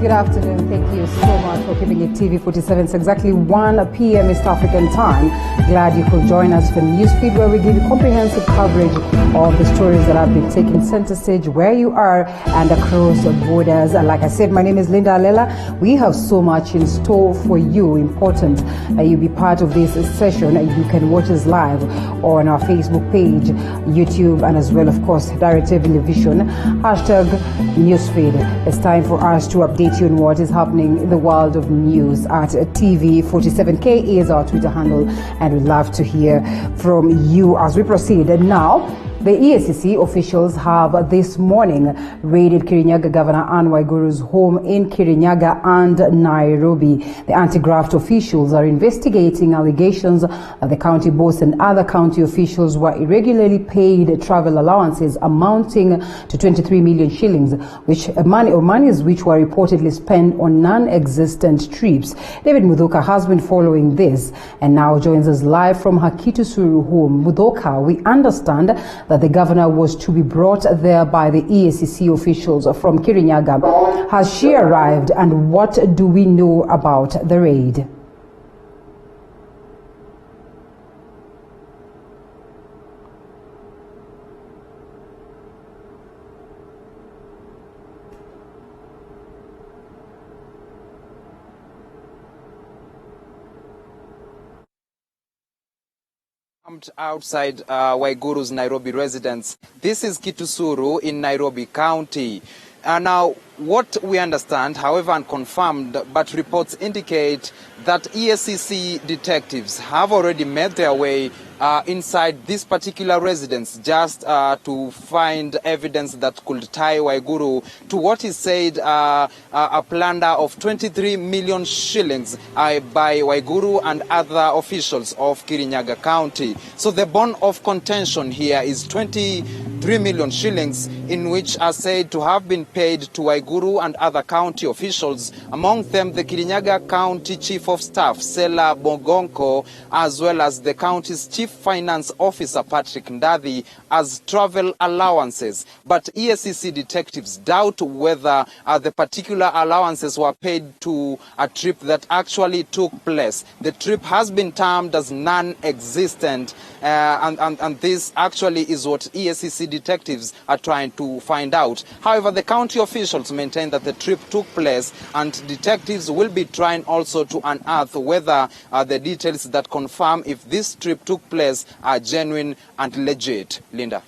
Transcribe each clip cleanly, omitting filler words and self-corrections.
Good afternoon. Thank you so much for keeping it TV47. It's exactly 1 p.m. East African time. Glad you could join us for Newsfeed, where we give you comprehensive coverage of the stories that have been taking center stage where you are and across the borders. And like I said, my name is Linda Alela. We have so much in store for you. Important that you be part of this session. You can watch us live on our Facebook page, YouTube, and as well, of course, Direct Television. Hashtag Newsfeed. It's time for us to update you on what is happening in the world of news at TV47K is our Twitter handle, and we'd love to hear from you as we proceed. And now, the EACC officials have this morning raided Kirinyaga Governor Anne Waiguru's home in Kirinyaga and Nairobi. The anti-graft officials are investigating allegations that the county boss and other county officials were irregularly paid travel allowances amounting to 23 million shillings, which monies which were reportedly spent on non-existent trips. David Muthoka has been following this and now joins us live from her Kitusuru home. Muthoka, we understand that the governor was to be brought there by the EACC officials from Kirinyaga. Has she arrived, and what do we know about the raid? Outside Waiguru's Nairobi residence. This is Kitusuru in Nairobi County. Now, what we understand, however unconfirmed, but reports indicate that EACC detectives have already made their way inside this particular residence just to find evidence that could tie Waiguru to what is said a plunder of 23 million shillings by Waiguru and other officials of Kirinyaga County. So the bone of contention here is 23 million shillings, in which are said to have been paid to Waiguru and other county officials, among them the Kirinyaga County Chief of Staff, Sela Bogonko, as well as the county's Chief Finance Officer, Patrick Ndadi, as travel allowances. But EACC detectives doubt whether the particular allowances were paid to a trip that actually took place. The trip has been termed as non-existent, and this actually is what EACC detectives are trying to find out. However, the county officials maintain that the trip took place, and detectives will be trying also to unearth whether the details that confirm if this trip took place are genuine and legit. Linda.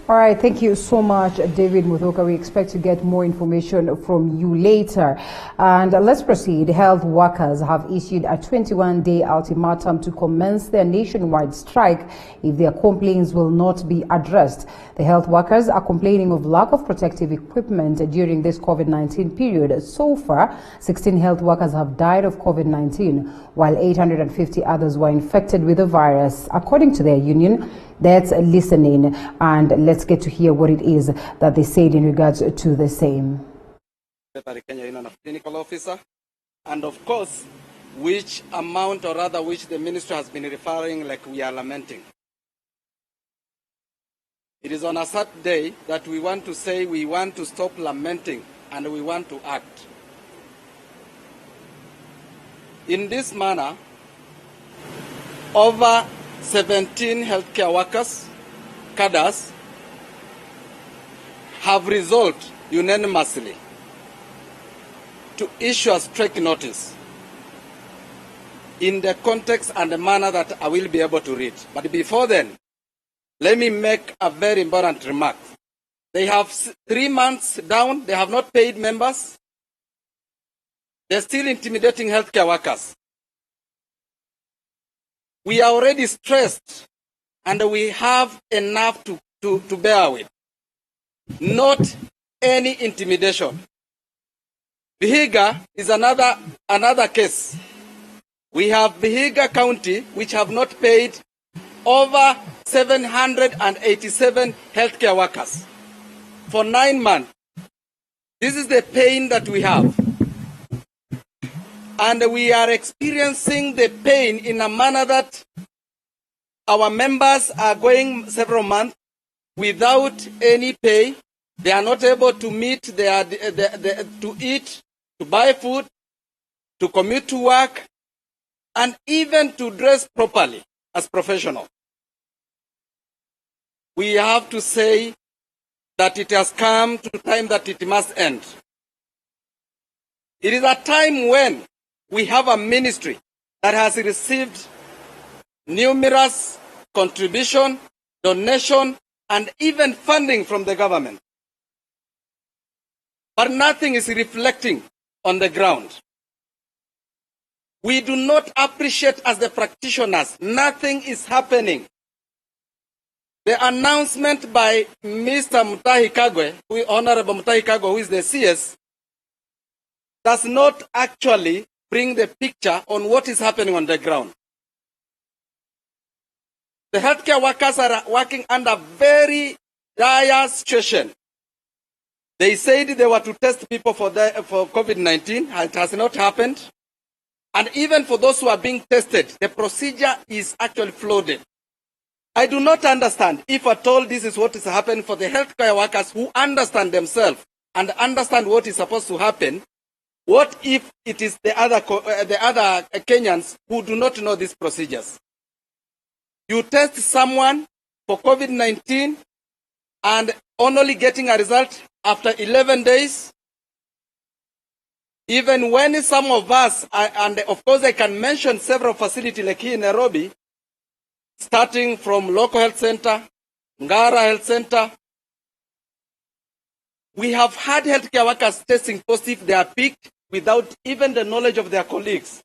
All right, thank you so much, David Muthoka. We expect to get more information from you later. And let's proceed. Health workers have issued a 21-day ultimatum to commence their nationwide strike if their complaints will not be addressed. The health workers are complaining of lack of protective equipment during this COVID-19 period. So far, 16 health workers have died of COVID-19, while 850 others were infected with the virus. According to their union, that's listening, and let's get to hear what it is that they said in regards to the same. Clinical officer, and of course, which amount or rather which the ministry has been referring, like we are lamenting. It is on a sad day that we want to say we want to stop lamenting and we want to act. In this manner, over 17 healthcare workers, cadres, have resolved unanimously to issue a strike notice in the context and the manner that I will be able to read. But before then, let me make a very important remark. They have 3 months down, they have not paid members. They're still intimidating healthcare workers. We are already stressed and we have enough to bear with. Not any intimidation. Vihiga is another case. We have Vihiga County, which have not paid over 787 healthcare workers for 9 months. This is the pain that we have. And we are experiencing the pain in a manner that our members are going several months without any pay, They are not able to meet to eat, to buy food, to commute to work, and even to dress properly as professionals. We have to say that it has come to the time that it must end. It is a time when we have a ministry that has received numerous contribution, donation, and even funding from the government. But nothing is reflecting on the ground. We do not appreciate as the practitioners. Nothing is happening. The announcement by Mr. Mutahi Kagwe, Honorable Mutahi Kagwe, who is the CS, does not actually bring the picture on what is happening on the ground. The healthcare workers are working under very dire situation. They said they were to test people for COVID-19, and it has not happened. And even for those who are being tested, the procedure is actually flooded. I do not understand if at all this is what is happening for the healthcare workers who understand themselves and understand what is supposed to happen. What if it is the other Kenyans who do not know these procedures? You test someone for COVID-19 and only getting a result after 11 days. Even when some of us, and of course I can mention several facilities like here in Nairobi, starting from Local Health Center, Ngara Health Center, we have had healthcare workers testing positive. They are picked without even the knowledge of their colleagues.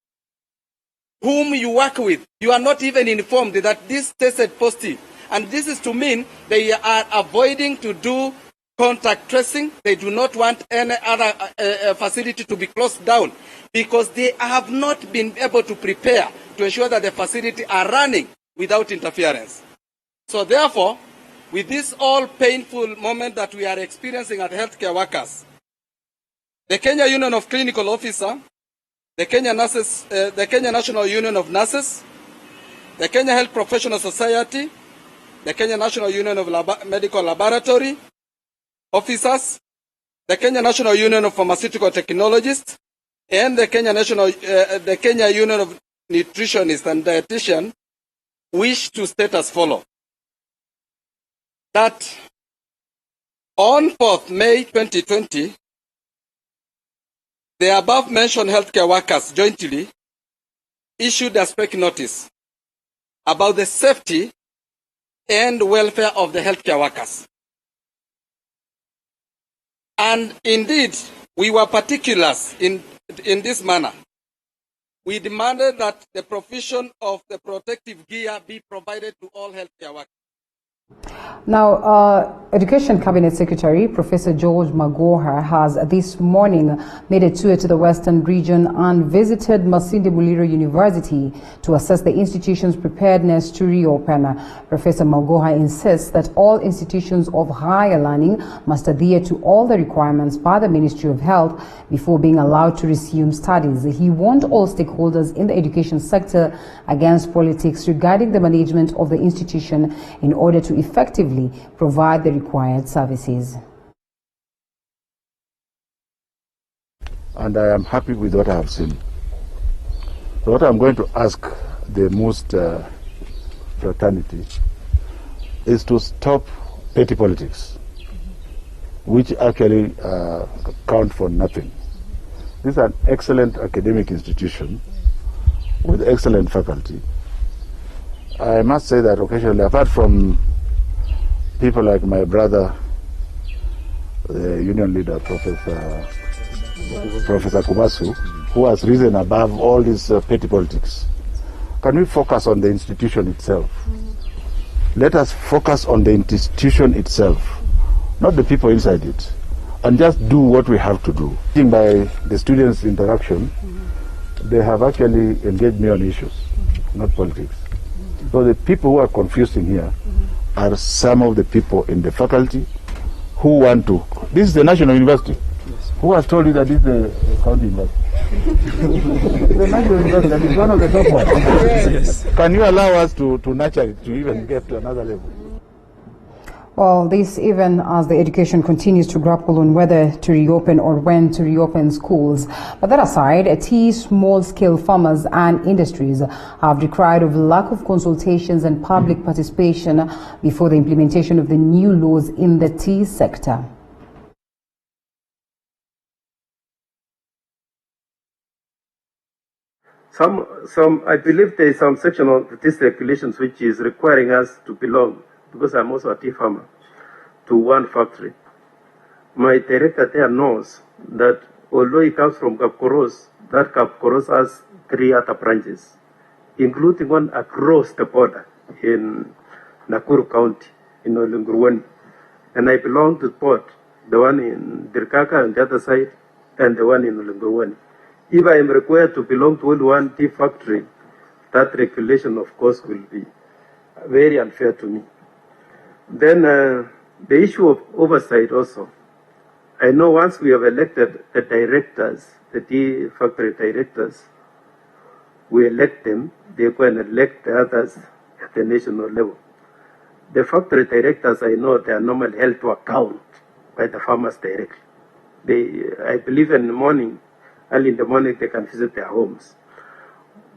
Whom you work with, you are not even informed that this tested positive. And this is to mean they are avoiding to do contact tracing. They do not want any other facility to be closed down because they have not been able to prepare to ensure that the facility are running without interference. So therefore, with this all painful moment that we are experiencing at healthcare workers, the Kenya Union of Clinical Officers, the Kenya National Union of Nurses, the Kenya Health Professional Society, the Kenya National Union of Medical Laboratory Officers, the Kenya National Union of Pharmaceutical Technologists, and the Kenya Union of Nutritionists and Dietitians wish to state as follows: that on 4th May 2020, the above-mentioned healthcare workers jointly issued a spec notice about the safety and welfare of the healthcare workers. And indeed, we were particulars in this manner. We demanded that the provision of the protective gear be provided to all healthcare workers. Now, Education Cabinet Secretary Professor George Magoha has this morning made a tour to the Western region and visited Masinde Muliro University to assess the institution's preparedness to reopen. Professor Magoha insists that all institutions of higher learning must adhere to all the requirements by the Ministry of Health before being allowed to resume studies. He warned all stakeholders in the education sector against politics regarding the management of the institution in order to effectively provide the required services. And I am happy with what I have seen. So what I'm going to ask the most fraternity is to stop petty politics, which actually count for nothing. This is an excellent academic institution with excellent faculty. I must say that occasionally, apart from people like my brother, the union leader, Professor Kubasu, who has risen above all this petty politics, can we focus on the institution itself? Let us focus on the institution itself, not the people inside it, and just do what we have to do. By the students' interaction, they have actually engaged me on issues, not politics. So the people who are confusing here are some of the people in the faculty who want to. This is the National University. Yes. Who has told you that this is the county university? The National University is one of the top ones. Yes. Can you allow us to nurture it, to even get to another level? Well, this even as the education continues to grapple on whether to reopen or when to reopen schools. But that aside, tea small-scale farmers and industries have decried of lack of consultations and public participation before the implementation of the new laws in the tea sector. I believe there is some section of these regulations which is requiring us to belong, because I'm also a tea farmer, to one factory. My director there knows that although he comes from Kapkoros, that Kapkoros has 3 other branches, including one across the border in Nakuru County, in Olunguruwani. And I belong to port, the one in Dirkaka on the other side, and the one in Olunguruwani. If I am required to belong to only one tea factory, that regulation, of course, will be very unfair to me. Then the issue of oversight also. I know once we have elected the directors, the tea factory directors, we elect them, they go and elect the others at the national level. The factory directors, I know, they are normally held to account by the farmers directly. I believe in the morning, early in the morning, they can visit their homes.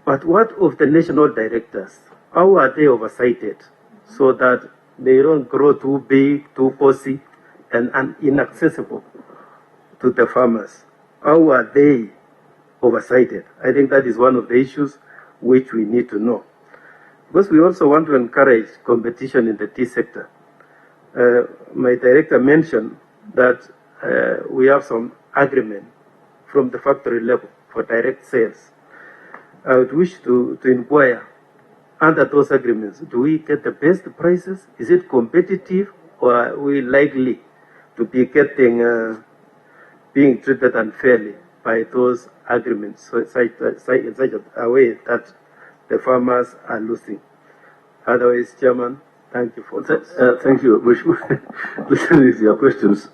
But what of the national directors? How are they oversighted so that they don't grow too big, too bossy, and inaccessible to the farmers? How are they oversighted? I think that is one of the issues which we need to know. Because we also want to encourage competition in the tea sector. My director mentioned that we have some agreement from the factory level for direct sales. I would wish to inquire, under those agreements, do we get the best prices? Is it competitive, or are we likely to be getting, being treated unfairly by those agreements, so in such a way that the farmers are losing? Otherwise, Chairman, thank you for this. Thank you. Listening to your questions,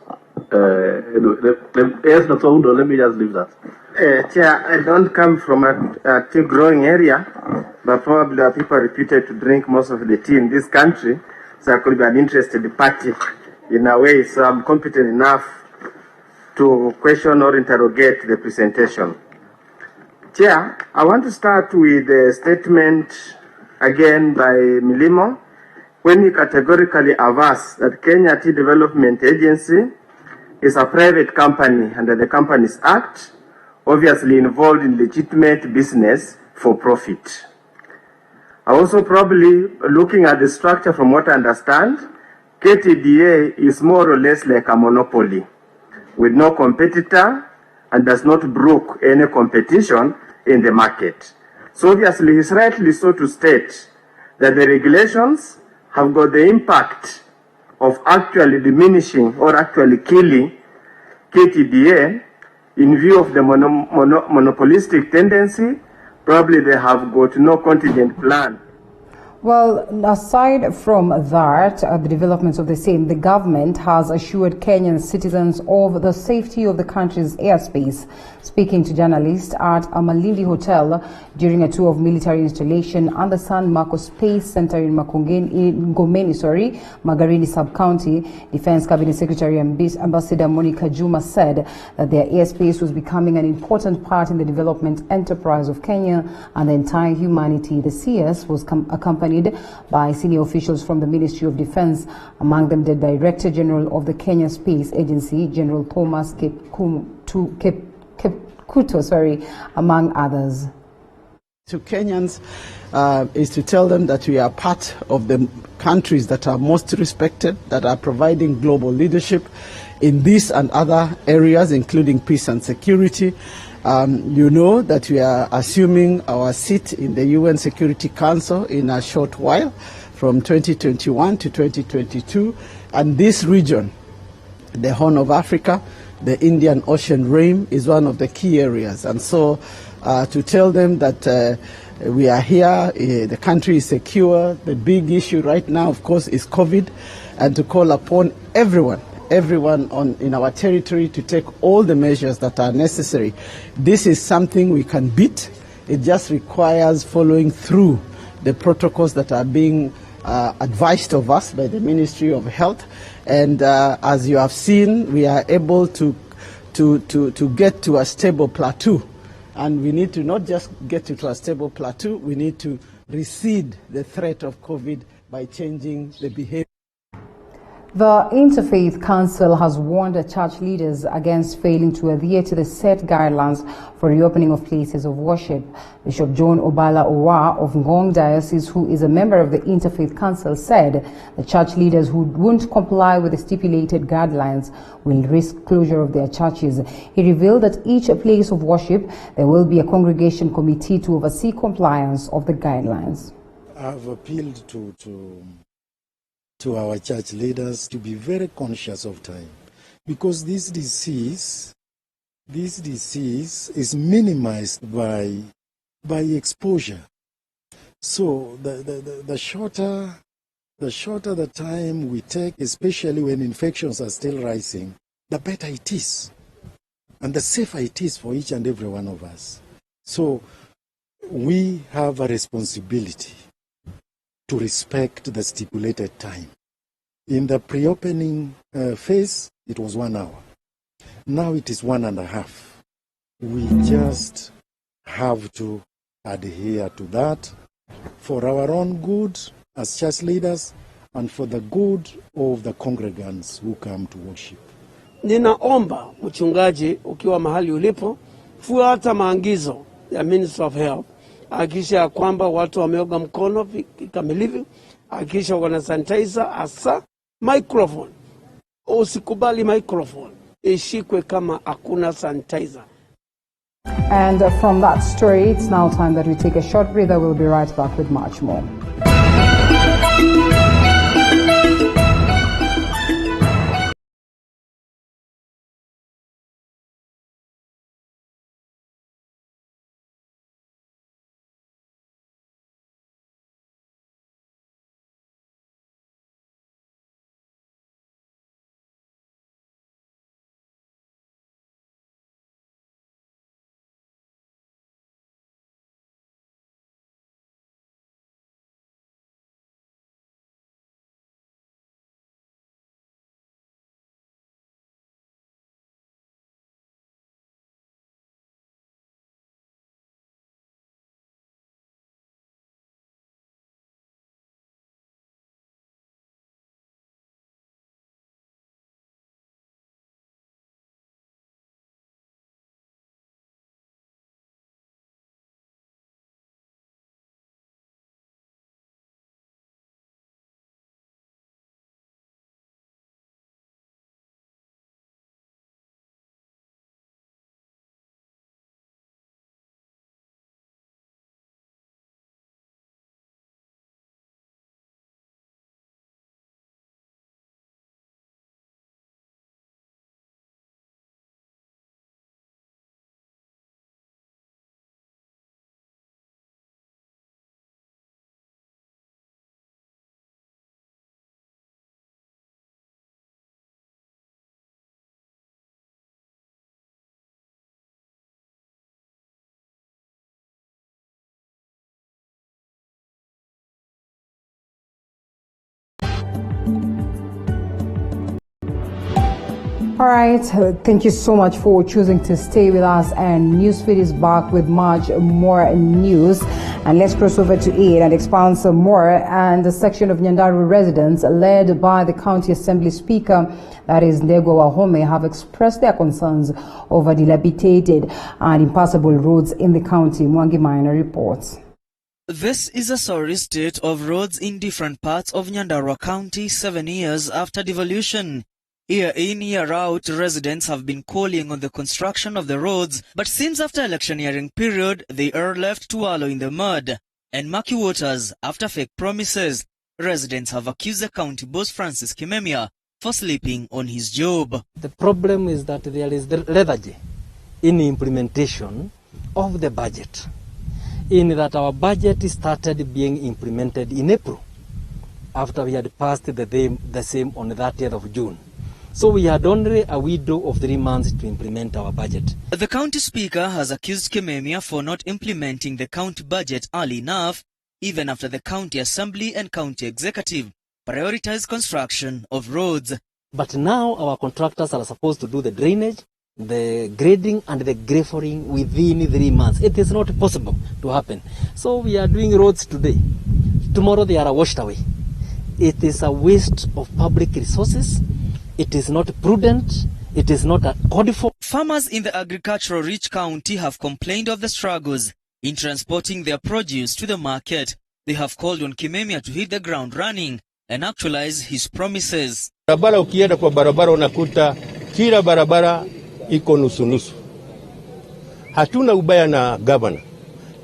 let me just leave that. Chair, I don't come from a tea growing area, but probably there are people reputed to drink most of the tea in this country, so I could be an interested party in a way, so I'm competent enough to question or interrogate the presentation. Chair, I want to start with a statement again by Milimo, when he categorically averts that Kenya Tea Development Agency is a private company under the Companies Act, obviously involved in legitimate business for profit. I also probably, looking at the structure from what I understand, KTDA is more or less like a monopoly with no competitor and does not brook any competition in the market. So obviously it's rightly so to state that the regulations have got the impact of actually diminishing or actually killing KTDA in view of the monopolistic tendency. Probably they have got no contingent plan. Well, aside from that, the developments of the same, the government has assured Kenyan citizens of the safety of the country's airspace. Speaking to journalists at a Malindi hotel during a tour of military installation and the San Marcos Space Center in Ngomeni, Magarini Sub-County, Defense Cabinet Secretary Ambassador Monica Juma said that their airspace was becoming an important part in the development enterprise of Kenya and the entire humanity. The CS was accompanied by senior officials from the Ministry of Defense, among them the Director General of the Kenya Space Agency, General Thomas Kipkuto, among others. To Kenyans is to tell them that we are part of the countries that are most respected, that are providing global leadership in this and other areas, including peace and security. You know that we are assuming our seat in the UN Security Council in a short while, from 2021 to 2022. And this region, the Horn of Africa, the Indian Ocean Rim, is one of the key areas. And so to tell them that we are here, the country is secure. The big issue right now, of course, is COVID, and to call upon everyone in our territory to take all the measures that are necessary. This is something we can beat. It just requires following through the protocols that are being advised of us by the Ministry of Health. And as you have seen, we are able to get to a stable plateau. And we need to not just get to a stable plateau, we need to recede the threat of COVID by changing the behavior. The Interfaith Council has warned the church leaders against failing to adhere to the set guidelines for reopening of places of worship. Bishop John Obala Owa of Ngong Diocese, who is a member of the Interfaith Council, said the church leaders who won't comply with the stipulated guidelines will risk closure of their churches. He revealed that each place of worship, there will be a congregation committee to oversee compliance of the guidelines. I've appealed to our church leaders to be very conscious of time, because this disease is minimized by exposure. So the shorter the time we take, especially when infections are still rising, the better it is, and the safer it is for each and every one of us. So we have a responsibility to respect the stipulated time. In the pre-opening phase, it was 1 hour. Now it is 1.5. We just have to adhere to that for our own good as church leaders and for the good of the congregants who come to worship. Ninaomba mchungaji, ukiwa mahali ulipo, fuata maagizo ya Ministry of Health. Hakikisha kwamba watu wameoga mkono kikamilifu, hakikisha wana sanitizer, hasa microphone. Usikubali microphone ishikwe kama hakuna sanitizer. And from that story, it's now time that we take a short breather. We'll be right back with much more. All right, thank you so much for choosing to stay with us, and Newsfeed is back with much more news. And let's cross over to it and expand some more. And the section of Nyandarua residents, led by the County Assembly Speaker, that is Ndegwa Wahome, have expressed their concerns over dilapidated and impassable roads in the county. Mwangi Minor reports. This is a sorry state of roads in different parts of Nyandarua County 7 years after devolution. Year in, year out, residents have been calling on the construction of the roads, but since after electioneering period, they are left to wallow in the mud and murky waters after fake promises. Residents have accused the county boss Francis Kimemia for sleeping on his job. The problem is that there is lethargy in implementation of the budget, in that our budget started being implemented in April after we had passed the same on the 30th of June. So we had only a window of 3 months to implement our budget. The county speaker has accused Kimemia for not implementing the county budget early enough even after the county assembly and county executive prioritize construction of roads. But now our contractors are supposed to do the drainage, the grading and the grafting within 3 months. It is not possible to happen. So we are doing roads today. Tomorrow they are washed away. It is a waste of public resources. It is not prudent. It is not called for. Farmers in the agricultural-rich county have complained of the struggles in transporting their produce to the market. They have called on Kimemia to hit the ground running and actualize his promises. Barabara ukienda kwa barabara unakuta kila barabara iko nusu. Hatuna ubaya na governor,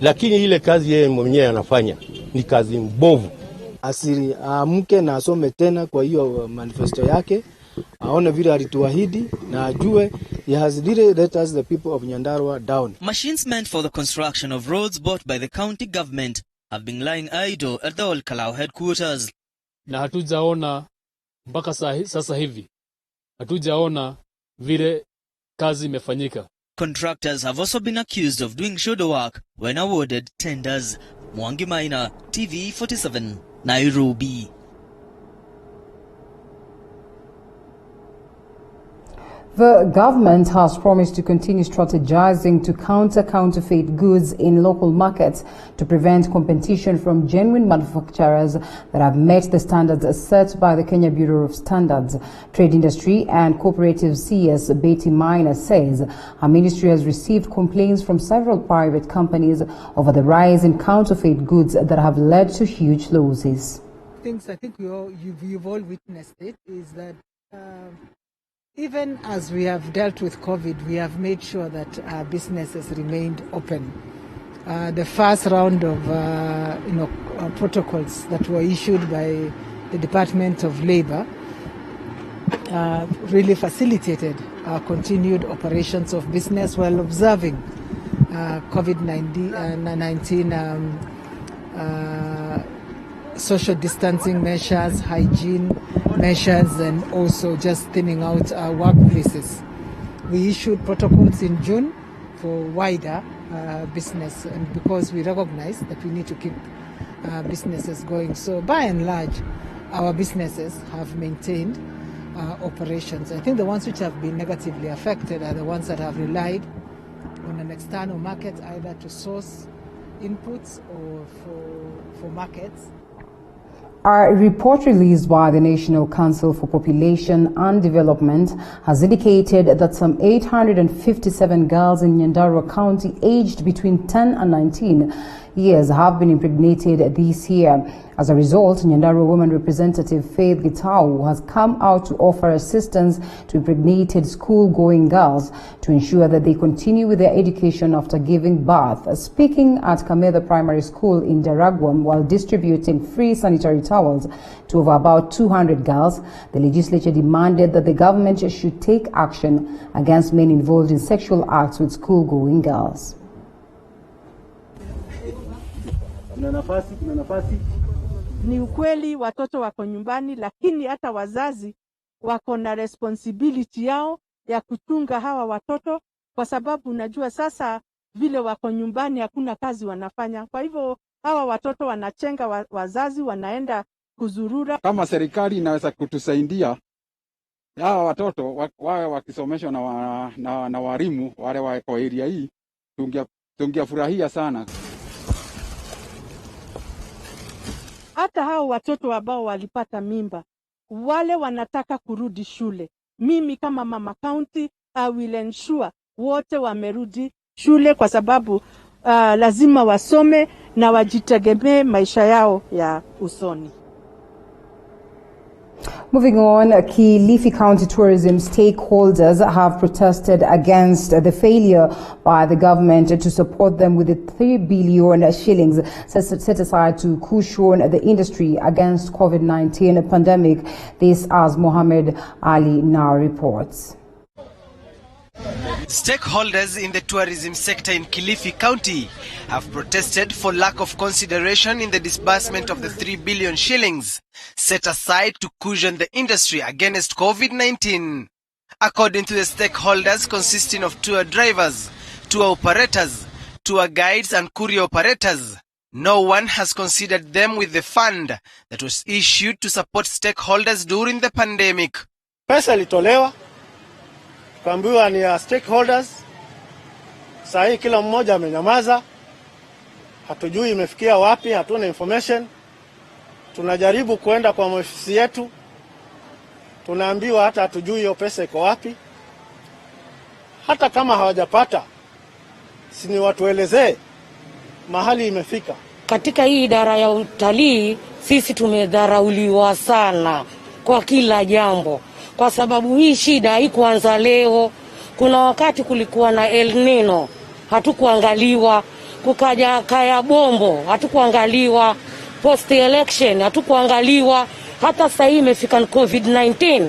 lakini ile kazi yeye mwenyewe anafanya ni kazi mbovu. Asiri amke na asome tena kwa hiyo manifesto yake, aone vile alituahidi na ajue he has really let us the people of Nyandarua down. Machines meant for the construction of roads bought by the county government have been lying idle at the Ol Kalou headquarters. Na hatujaona mpaka sasa hivi, hatujaona vile kazi imefanyika. Contractors have also been accused of doing shoulder work when awarded tenders. Mwangi Maina, TV47, Nairobi. The government has promised to continue strategizing to counter counterfeit goods in local markets to prevent competition from genuine manufacturers that have met the standards set by the Kenya Bureau of Standards. Trade Industry and Cooperative CS Betty Maina says her ministry has received complaints from several private companies over the rise in counterfeit goods that have led to huge losses. Things I think you've all witnessed it is that even as we have dealt with COVID, we have made sure that our businesses remained open. The first round of protocols that were issued by the Department of Labor really facilitated continued operations of business while observing COVID-19 social distancing measures, hygiene measures, and also just thinning out our workplaces. We issued protocols in June for wider business, and because we recognize that we need to keep businesses going. So by and large, our businesses have maintained operations. I think the ones which have been negatively affected are the ones that have relied on an external market, either to source inputs or for markets. A report released by the National Council for Population and Development has indicated that some 857 girls in Nyandarua County aged between 10 and 19 years have been impregnated this year. As a result, Nyandarua Women Representative Faith Gitau has come out to offer assistance to impregnated school-going girls to ensure that they continue with their education after giving birth. Speaking at Kameda Primary School in Daragwam while distributing free sanitary towels to over about 200 girls, the legislature demanded that the government should take action against men involved in sexual acts with school-going girls. Ni ukweli watoto wako nyumbani, lakini hata wazazi wako na responsibility yao ya kuchunga hawa watoto, kwa sababu unajua sasa vile wako nyumbani hakuna kazi wanafanya. Kwa hivyo hawa watoto wanachenga wazazi, wanaenda kuzurura. Kama serikali inaweza kutusaidia hawa watoto wawe wakisomeshwa na walimu wale wa kwa area hii, tungefurahia sana. Hata hao watoto ambao walipata mimba, wale wanataka kurudi shule, mimi kama mama county I will ensure wote wamerudi shule, kwa sababu lazima wasome na wajitegemee maisha yao ya usoni. Moving on, Kilifi County tourism stakeholders have protested against the failure by the government to support them with the 3 billion shillings set aside to cushion the industry against COVID-19 pandemic. This as Mohammed Ali now reports. Stakeholders in the tourism sector in Kilifi County have protested for lack of consideration in the disbursement of the 3 billion shillings set aside to cushion the industry against COVID-19. According to the stakeholders consisting of tour drivers, tour operators, tour guides and courier operators, no one has considered them with the fund that was issued to support stakeholders during the pandemic. Pesa ilitolewa, tukaambiwa ni ya stakeholders. Sasa hii kila mmoja amenyamaza. Hatujui imefikia wapi, hatuna information. Tunajaribu kuenda kwa ofisi yetu. Tunaambiwa hata hatujui hiyo pesa iko wapi. Hata kama hawajapata, si ni watuelezee mahali imefika. Katika hii idara ya utalii sisi tumedharauliwa sana kwa kila jambo, kwa sababu hii shida haikuanza leo. Kuna wakati kulikuwa na El Nino, hatukuangaliwa. Kukaja Kaya Bombo, hatukuangaliwa. Post election, hatukuangaliwa. Hata sasa hii imefika COVID-19,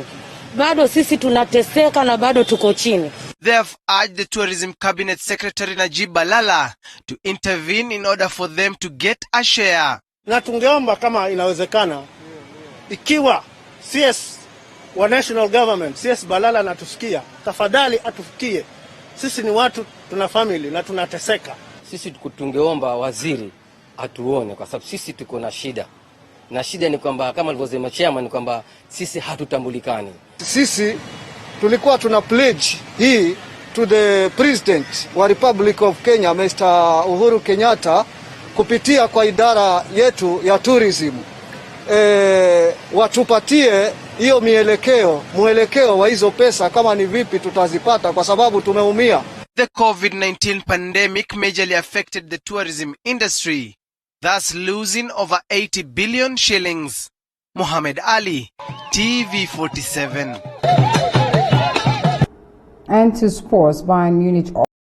bado sisi tunateseka na bado tuko chini. They have urged the Tourism Cabinet Secretary Najib Balala to intervene in order for them to get a share. Na tungeomba kama inawezekana, ikiwa CS wa National Government, CS Balala natusikia, tafadhali atufikie. Sisi ni watu, tuna family na tunateseka. Sisi tungeomba waziri atuone, kwa sababu sisi tuko na shida. Na shida ni kwamba kama alivyosema chairman, ni kwamba sisi hatutambulikani. Sisi tulikuwa tuna pledge hii to the President wa Republic of Kenya, Mr. Uhuru Kenyatta, kupitia kwa idara yetu ya tourism. Watupatie hiyo mwelekeo wa hizo pesa, kama ni vipi tutazipata, kwa sababu tumeumia. The COVID-19 pandemic majorly affected the tourism industry, thus losing over 80 billion shillings. Mohammed Ali, TV47. And to sports, Bayern Munich